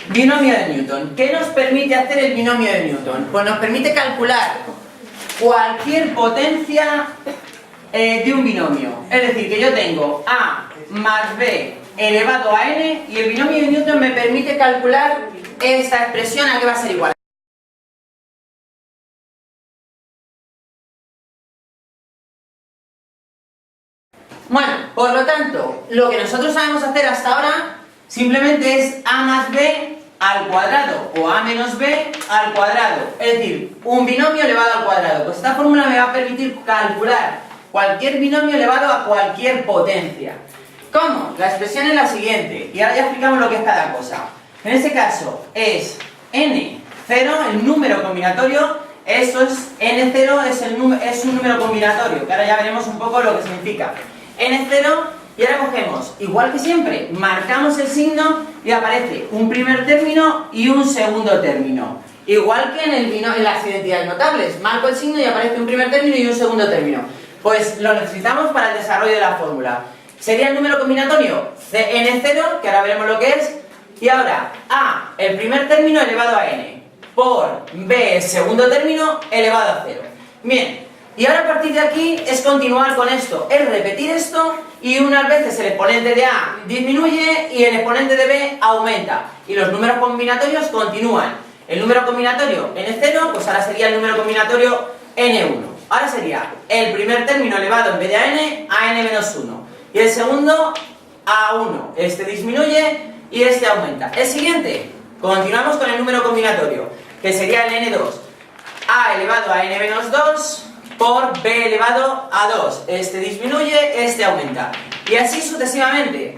Binomio de Newton. ¿Qué nos permite hacer el binomio de Newton? Pues nos permite calcular cualquier potencia de un binomio. Es decir, que yo tengo a más b elevado a n y el binomio de Newton me permite calcular esta expresión a qué va a ser igual. Bueno, por lo tanto, lo que nosotros sabemos hacer hasta ahora simplemente es a más b al cuadrado o a menos b al cuadrado. Es decir, un binomio elevado al cuadrado. Pues esta fórmula me va a permitir calcular cualquier binomio elevado a cualquier potencia. ¿Cómo? La expresión es la siguiente. Y ahora ya explicamos lo que es cada cosa. En este caso es n0, el número combinatorio. Esto es n0, es un número combinatorio, que ahora ya veremos un poco lo que significa. n0, y ahora cogemos, igual que siempre, marcamos el signo y aparece un primer término y un segundo término. Igual que en las identidades notables, marco el signo y aparece un primer término y un segundo término. Pues lo necesitamos para el desarrollo de la fórmula. Sería el número combinatorio n0, que ahora veremos lo que es, y ahora a, el primer término elevado a n, por b, el segundo término elevado a 0. Bien, y ahora a partir de aquí es continuar con esto, es repetir esto, y unas veces el exponente de a disminuye y el exponente de b aumenta, y los números combinatorios continúan. El número combinatorio n0, pues ahora sería el número combinatorio n1. Ahora sería el primer término elevado en vez de a n menos 1. Y el segundo a 1. Este disminuye y este aumenta. El siguiente, continuamos con el número combinatorio, que sería el n2. A elevado a n menos 2 por b elevado a 2. Este disminuye, este aumenta. Y así sucesivamente,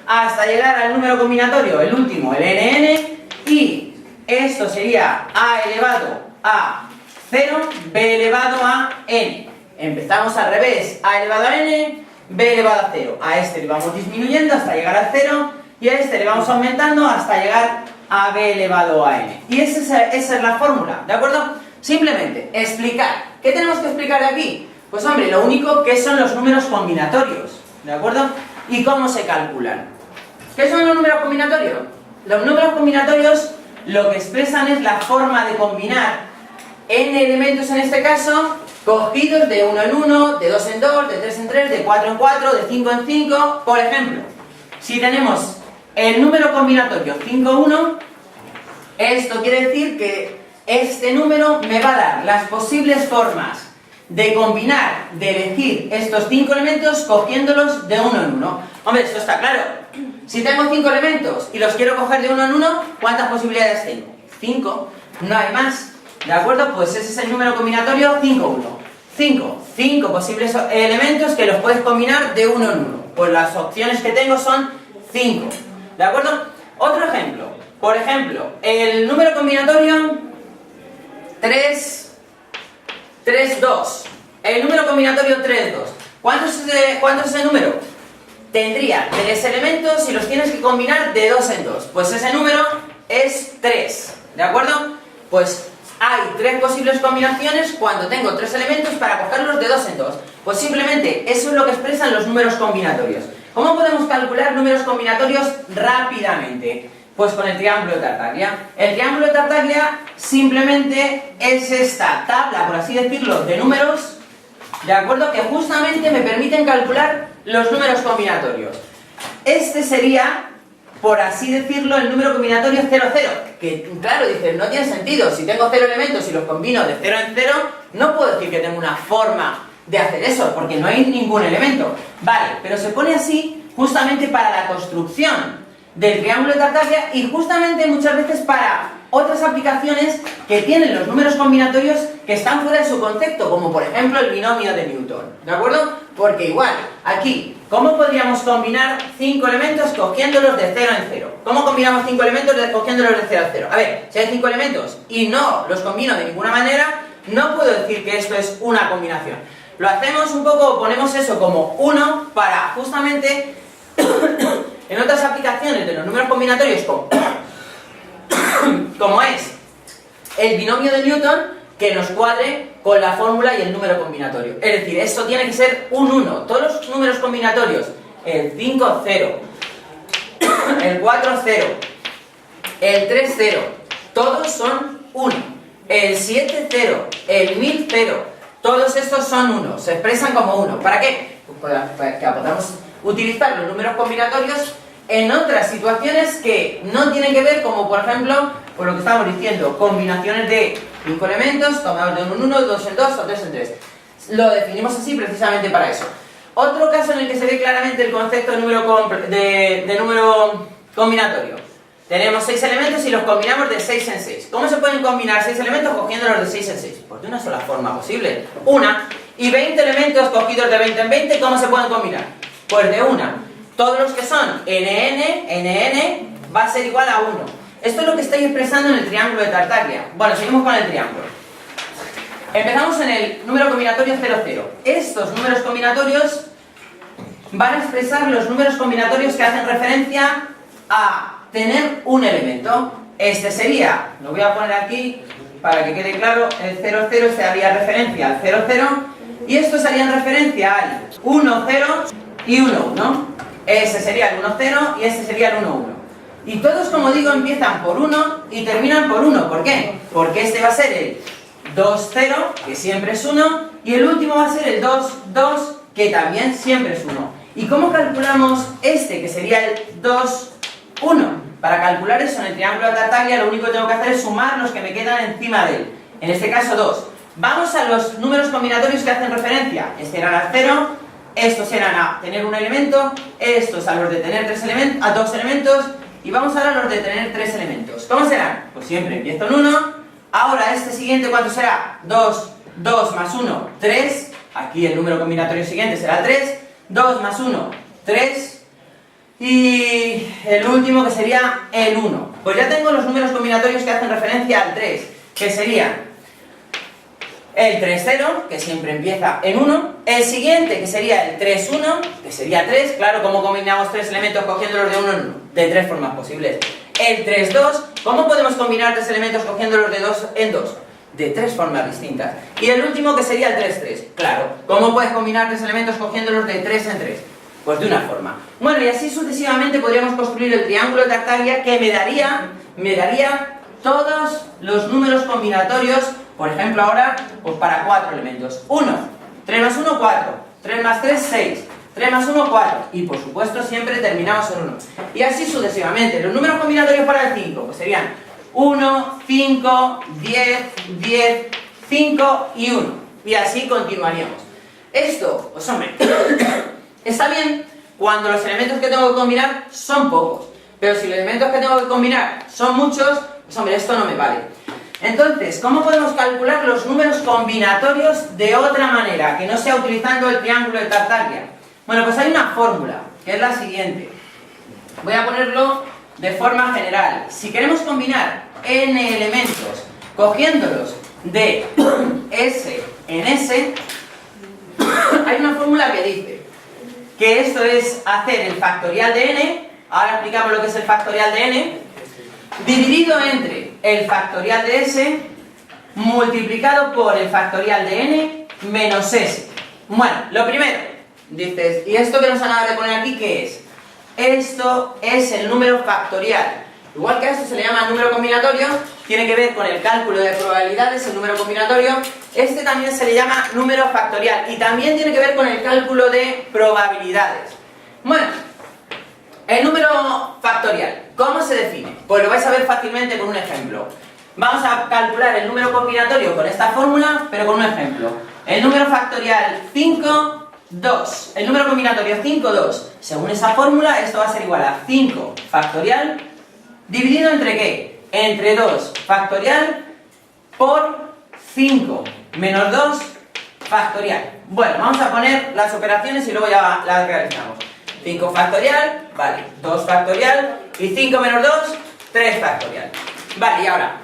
hasta llegar al número combinatorio, el último, el nn, y esto sería a elevado a 0, b elevado a n. Empezamos al revés, a elevado a n, b elevado a 0. A este le vamos disminuyendo hasta llegar a 0 y a este le vamos aumentando hasta llegar a b elevado a n. Y esa es la fórmula, ¿de acuerdo? Simplemente explicar. ¿Qué tenemos que explicar de aquí? Pues hombre, lo único que son los números combinatorios, ¿de acuerdo? ¿Y cómo se calculan? ¿Qué son los números combinatorios? Los números combinatorios lo que expresan es la forma de combinar n elementos, en este caso, cogidos de 1 en 1, de 2 en 2, de 3 en 3, de 4 en 4, de 5 en 5. Por ejemplo, si tenemos el número combinatorio 5, 1, esto quiere decir que este número me va a dar las posibles formas de combinar, de elegir estos 5 elementos cogiéndolos de 1 en 1. Hombre, esto está claro. Si tengo 5 elementos y los quiero coger de 1 en 1, ¿cuántas posibilidades tengo? 5. No hay más. ¿De acuerdo? Pues ese es el número combinatorio 5, 1. 5 posibles elementos que los puedes combinar de 1 en 1. Pues las opciones que tengo son 5. ¿De acuerdo? Otro ejemplo. Por ejemplo, el número combinatorio 3, 2. El número combinatorio 3, 2. ¿Cuánto es ese número? Tendría 3 elementos y los tienes que combinar de 2 en 2. Pues ese número es 3. ¿De acuerdo? Pues hay 3 posibles combinaciones cuando tengo 3 elementos para cogerlos de 2 en 2. Pues simplemente eso es lo que expresan los números combinatorios. ¿Cómo podemos calcular números combinatorios rápidamente? Pues con el triángulo de Tartaglia. El triángulo de Tartaglia simplemente es esta tabla, por así decirlo, de números, ¿de acuerdo? Que justamente me permiten calcular los números combinatorios. Este sería, por así decirlo, el número combinatorio 0, 0. Que, claro, dices, no tiene sentido. Si tengo 0 elementos y los combino de 0 en 0, no puedo decir que tengo una forma de hacer eso, porque no hay ningún elemento. Vale, pero se pone así justamente para la construcción del triángulo de Tartaglia y justamente muchas veces para otras aplicaciones que tienen los números combinatorios que están fuera de su concepto, como por ejemplo el binomio de Newton, ¿de acuerdo? Porque igual, aquí, ¿cómo podríamos combinar 5 elementos cogiéndolos de 0 en 0? ¿Cómo combinamos 5 elementos cogiéndolos de 0 en 0? A ver, si hay 5 elementos y no los combino de ninguna manera, no puedo decir que esto es una combinación. Lo hacemos un poco, ponemos eso como 1 para justamente en otras aplicaciones de los números combinatorios como es el binomio de Newton, que nos cuadre con la fórmula y el número combinatorio. Es decir, esto tiene que ser un 1. Todos los números combinatorios, el 5, 0, el 4, 0, el 3, 0. Todos son 1. El 7, 0. El 1000, 0. Todos estos son 1. Se expresan como 1. ¿Para qué? Pues para que podamos utilizar los números combinatorios en otras situaciones que no tienen que ver, como por ejemplo, por lo que estábamos diciendo, combinaciones de 5 elementos, tomados de 1 en 1, 2 en 2 o 3 en 3. Lo definimos así precisamente para eso. Otro caso en el que se ve claramente el concepto de número combinatorio. Tenemos 6 elementos y los combinamos de 6 en 6. ¿Cómo se pueden combinar 6 elementos cogiéndolos de 6 en 6? Pues de una sola forma posible. Una. Y 20 elementos cogidos de 20 en 20, ¿cómo se pueden combinar? Pues de una. Todos los que son nn va a ser igual a 1. Esto es lo que estáis expresando en el triángulo de Tartaglia. Bueno, seguimos con el triángulo. Empezamos en el número combinatorio 0, 0. Estos números combinatorios van a expresar los números combinatorios que hacen referencia a tener un elemento. Este sería, lo voy a poner aquí para que quede claro, el 0, 0, este haría referencia al 0, 0, y estos harían referencia al 1, 0 y 1, 1. Ese sería el 1, 0 y este sería el 1, 1. Y todos, como digo, empiezan por 1 y terminan por 1. ¿Por qué? Porque este va a ser el 2, 0, que siempre es 1, y el último va a ser el 2, 2, que también siempre es 1. ¿Y cómo calculamos este, que sería el 2, 1? Para calcular eso en el triángulo de Tartaglia, lo único que tengo que hacer es sumar los que me quedan encima de él. En este caso 2. Vamos a los números combinatorios que hacen referencia. Este era al 0, estos eran a tener un elemento, estos a los de tener a 2 elementos, y vamos ahora a los de tener 3 elementos. ¿Cómo serán? Pues siempre empiezo en 1. Ahora este siguiente, ¿cuánto será? 2, 2 más 1, 3. Aquí el número combinatorio siguiente será 3. 2 más 1, 3. Y el último, que sería el 1. Pues ya tengo los números combinatorios que hacen referencia al 3, que serían el 3, 0, que siempre empieza en 1. El siguiente, que sería el 3, 1, que sería 3. Claro, ¿cómo combinamos 3 elementos cogiéndolos de 1 en 1? De 3 formas posibles. El 3, 2, ¿cómo podemos combinar 3 elementos cogiéndolos de 2 en 2? De 3 formas distintas. Y el último, que sería el 3, 3. Claro, ¿cómo puedes combinar 3 elementos cogiéndolos de 3 en 3? Pues de una forma. Bueno, y así sucesivamente podríamos construir el triángulo de Tartaglia, que me daría todos los números combinatorios, por ejemplo ahora, pues para 4 elementos. 1, 3 más 1, 4, 3 más 3, 6, 3 más 1, 4, y por supuesto siempre terminamos en 1. Y así sucesivamente. Los números combinatorios para el 5, pues serían 1, 5, 10, 10, 5 y 1. Y así continuaríamos. Esto, pues hombre, está bien cuando los elementos que tengo que combinar son pocos. Pero si los elementos que tengo que combinar son muchos, pues hombre, esto no me vale. Entonces, ¿cómo podemos calcular los números combinatorios de otra manera, que no sea utilizando el triángulo de Tartaglia? Bueno, pues hay una fórmula, que es la siguiente. Voy a ponerlo de forma general. Si queremos combinar n elementos cogiéndolos de s en s, hay una fórmula que dice que esto es hacer el factorial de n, ahora explicamos lo que es el factorial de n, dividido entre el factorial de s multiplicado por el factorial de n menos s. Bueno, lo primero, dices, ¿y esto que nos acaba de poner aquí qué es? Esto es el número factorial. Igual que a esto se le llama número combinatorio, tiene que ver con el cálculo de probabilidades, el número combinatorio. Este también se le llama número factorial y también tiene que ver con el cálculo de probabilidades. Bueno, el número factorial, ¿cómo se define? Pues lo vais a ver fácilmente con un ejemplo. Vamos a calcular el número combinatorio con esta fórmula, pero con un ejemplo. El número factorial 5, 2. El número combinatorio 5, 2. Según esa fórmula, esto va a ser igual a 5 factorial dividido entre ¿qué? Entre 2 factorial por 5 menos 2 factorial. Bueno, vamos a poner las operaciones y luego ya las realizamos. 5 factorial, vale, 2 factorial y 5 menos 2, 3 factorial. Vale, y ahora,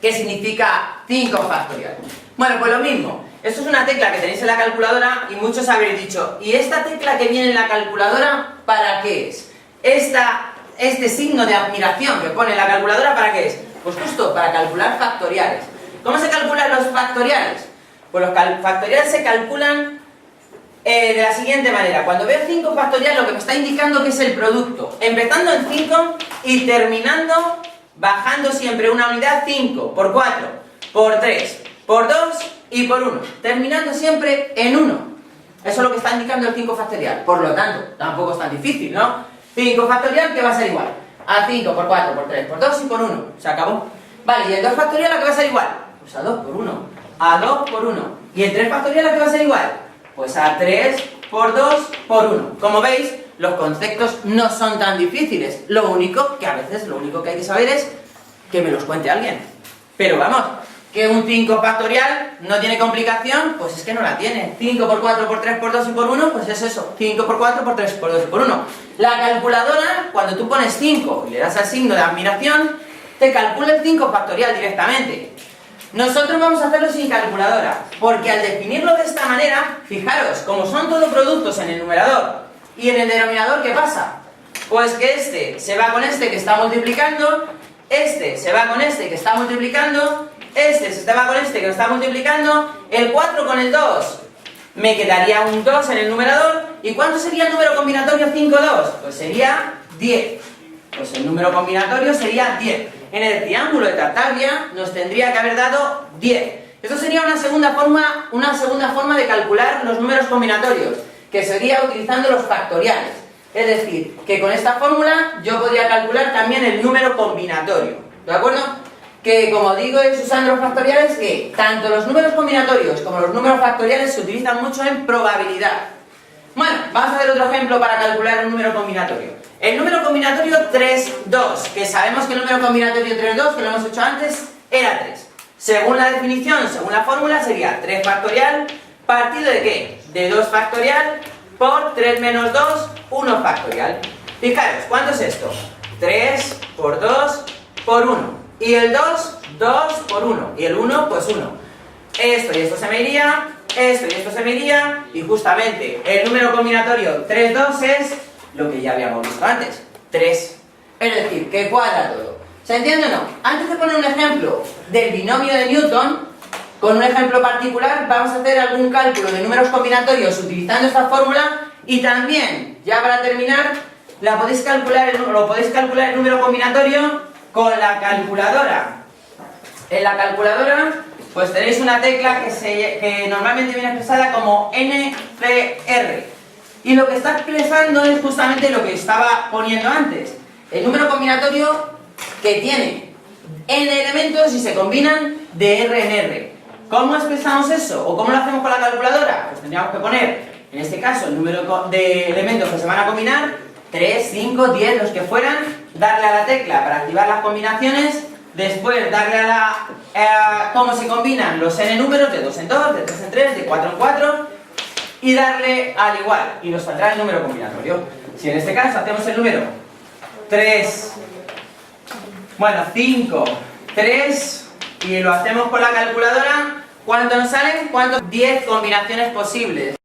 ¿qué significa 5 factorial? Bueno, pues lo mismo. Esto es una tecla que tenéis en la calculadora y muchos habréis dicho, ¿y esta tecla que viene en la calculadora para qué es? Este signo de admiración que pone en la calculadora, ¿para qué es? Pues justo para calcular factoriales. ¿Cómo se calculan los factoriales? Pues los factoriales se calculan de la siguiente manera. Cuando veo 5 factorial, lo que me está indicando que es el producto. Empezando en 5 y terminando bajando siempre una unidad 5 por 4, por 3, por 2 y por 1. Terminando siempre en 1. Eso es lo que está indicando el 5 factorial. Por lo tanto, tampoco es tan difícil, ¿no? 5 factorial que va a ser igual a 5 por 4, por 3, por 2 y por 1. Se acabó. Vale, ¿y el 2 factorial a qué va a ser igual? Pues a 2 por 1. A 2 por 1. ¿Y el 3 factorial a qué va a ser igual? Pues a 3 por 2 por 1. Como veis, los conceptos no son tan difíciles. Lo único que a veces lo único que hay que saber es que me los cuente alguien. Pero vamos, que un 5 factorial no tiene complicación, pues es que no la tiene. 5 por 4 por 3 por 2 y por 1, pues es eso. 5 por 4 por 3 por 2 y por 1. La calculadora, cuando tú pones 5 y le das al signo de admiración, te calcula el 5 factorial directamente. Nosotros vamos a hacerlo sin calculadora, porque al definirlo de esta manera, fijaros, como son todos productos en el numerador y en el denominador, ¿qué pasa? Pues que este se va con este que está multiplicando, este se va con este que está multiplicando, este se va con este que está multiplicando, el 4 con el 2, me quedaría un 2 en el numerador, ¿y cuánto sería el número combinatorio 5, 2? Pues sería 10. Pues el número combinatorio sería 10. En el triángulo de Tartaglia nos tendría que haber dado 10. Esto sería una segunda forma de calcular los números combinatorios, que sería utilizando los factoriales. Es decir, que con esta fórmula yo podría calcular también el número combinatorio. ¿De acuerdo? Que como digo es usando los factoriales, que tanto los números combinatorios como los números factoriales se utilizan mucho en probabilidad. Bueno, vamos a hacer otro ejemplo para calcular un número combinatorio. El número combinatorio 3, 2, que sabemos que el número combinatorio 3, 2, que lo hemos hecho antes, era 3. Según la definición, según la fórmula, sería 3 factorial, ¿partido de qué? De 2 factorial por 3 menos 2, 1 factorial. Fijaros, ¿cuánto es esto? 3 por 2 por 1. Y el 2, 2 por 1. Y el 1, pues 1. Esto y esto se me iría, esto y esto se me iría, y justamente el número combinatorio 3, 2 es lo que ya habíamos visto antes, 3. Es decir, que cuadra todo. ¿Se entiende o no? Antes de poner un ejemplo del binomio de Newton, con un ejemplo particular, vamos a hacer algún cálculo de números combinatorios utilizando esta fórmula, y también, ya para terminar, lo podéis calcular el número combinatorio con la calculadora. En la calculadora, pues tenéis una tecla que normalmente viene expresada como NCR. Y lo que está expresando es justamente lo que estaba poniendo antes. El número combinatorio que tiene n elementos y se combinan de R en R. ¿Cómo expresamos eso? ¿O cómo lo hacemos con la calculadora? Pues tendríamos que poner, en este caso, el número de elementos que se van a combinar, 3, 5, 10, los que fueran, darle a la tecla para activar las combinaciones, después darle a cómo se combinan los n números, de 2 en 2, de 3 en 3, de 4 en 4, y darle al igual, y nos saldrá el número combinatorio. Si en este caso hacemos el número 5, 3, y lo hacemos con la calculadora, ¿cuánto nos salen? 10 combinaciones posibles.